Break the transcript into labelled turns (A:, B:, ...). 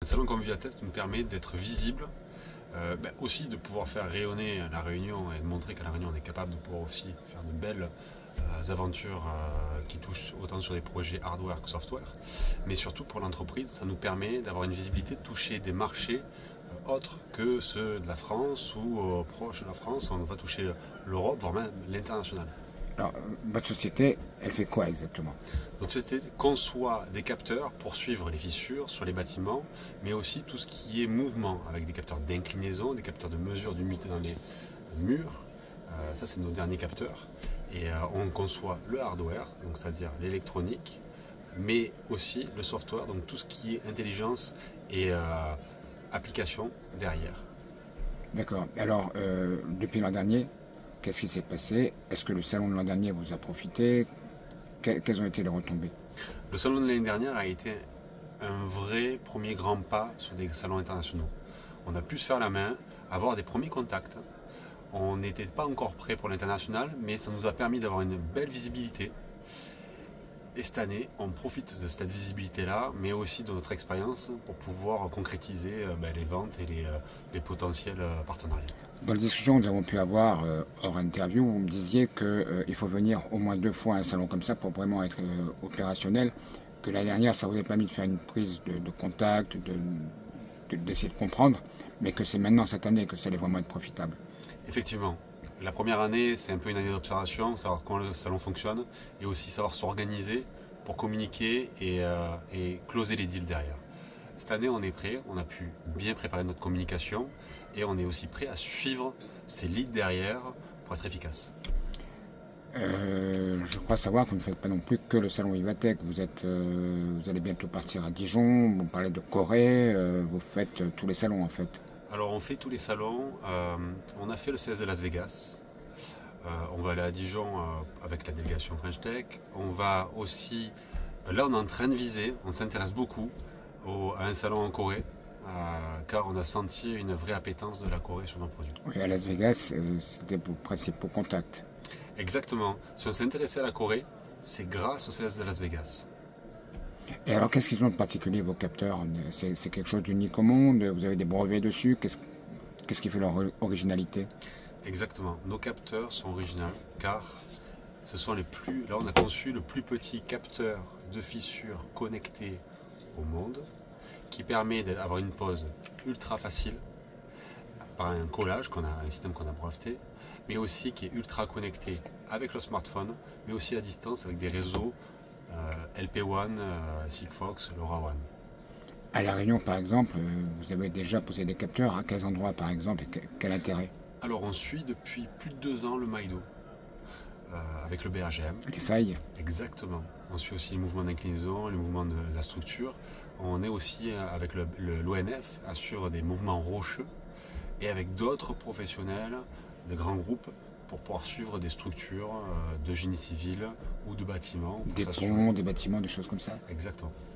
A: salon Conviviatest nous permet d'être visible, aussi de pouvoir faire rayonner la Réunion et de montrer qu'à la Réunion on est capable de pouvoir aussi faire de belles aventures qui touchent autant sur des projets hardware que software, mais surtout pour l'entreprise, ça nous permet d'avoir une visibilité, de toucher des marchés autres que ceux de la France ou proches de la France. On va toucher l'Europe, voire même l'international.
B: Alors, votre société, elle fait quoi exactement?
A: Notre société conçoit des capteurs pour suivre les fissures sur les bâtiments, mais aussi tout ce qui est mouvement, avec des capteurs d'inclinaison, des capteurs de mesure d'humidité dans les murs. Ça, c'est nos derniers capteurs. Et on conçoit le hardware, donc c'est-à-dire l'électronique, mais aussi le software, donc tout ce qui est intelligence et application derrière.
B: D'accord. Alors, depuis l'an dernier, qu'est-ce qui s'est passé? Est-ce que le salon de l'an dernier vous a profité? Quelles ont été les retombées?
A: Le salon de l'année dernière a été un vrai premier grand pas sur des salons internationaux. On a pu se faire la main, avoir des premiers contacts. On n'était pas encore prêt pour l'international, mais ça nous a permis d'avoir une belle visibilité. Et cette année, on profite de cette visibilité-là, mais aussi de notre expérience pour pouvoir concrétiser les ventes et les potentiels partenariats.
B: Dans la discussion que nous avons pu avoir hors interview, vous me disiez qu'il faut venir au moins 2 fois à un salon comme ça pour vraiment être opérationnel, que l'année dernière, ça vous a permis de faire une prise de contact, d'essayer de comprendre, mais que c'est maintenant cette année que ça allait vraiment être profitable.
A: Effectivement. La première année, c'est un peu une année d'observation, savoir comment le salon fonctionne et aussi savoir s'organiser pour communiquer et closer les deals derrière. Cette année, on est prêt, on a pu bien préparer notre communication et on est aussi prêt à suivre ces leads derrière pour être efficace.
B: Je crois savoir que vous ne faites pas non plus que le salon Vivatech. Vous allez bientôt partir à Dijon, vous parlez de Corée, vous faites tous les salons en fait.
A: Alors on fait tous les salons, on a fait le CES de Las Vegas, on va aller à Dijon avec la délégation French Tech, on va aussi, là on est en train de viser, on s'intéresse beaucoup à un salon en Corée, car on a senti une vraie appétence de la Corée sur nos produits.
B: Oui, à Las Vegas, c'était vos principaux contacts.
A: Exactement, si on s'est intéressé à la Corée, c'est grâce au CES de Las Vegas.
B: Et alors, qu'est-ce qu'ils ont de particulier, vos capteurs? C'est quelque chose d'unique au monde? Vous avez des brevets dessus? Qu'est-ce qui fait leur originalité?
A: Exactement. Nos capteurs sont originaux car ce sont les plus... Là, on a conçu le plus petit capteur de fissure connecté au monde qui permet d'avoir une pose ultra facile par un collage, un système qu'on a breveté, mais aussi qui est ultra connecté avec le smartphone, mais aussi à distance avec des réseaux LP1, Sigfox, LoRaWAN.
B: À La Réunion, par exemple, vous avez déjà posé des capteurs. À quels endroits, par exemple, et quel intérêt?
A: Alors, on suit depuis plus de 2 ans le MIDO, avec le BRGM.
B: Les failles?
A: Exactement. On suit aussi les mouvements d'inclinaison, les mouvements de la structure. On est aussi, avec l'ONF, assure des mouvements rocheux, et avec d'autres professionnels, de grands groupes, pour pouvoir suivre des structures de génie civil ou de bâtiments.
B: Des ponts, des bâtiments, des choses comme ça?
A: Exactement.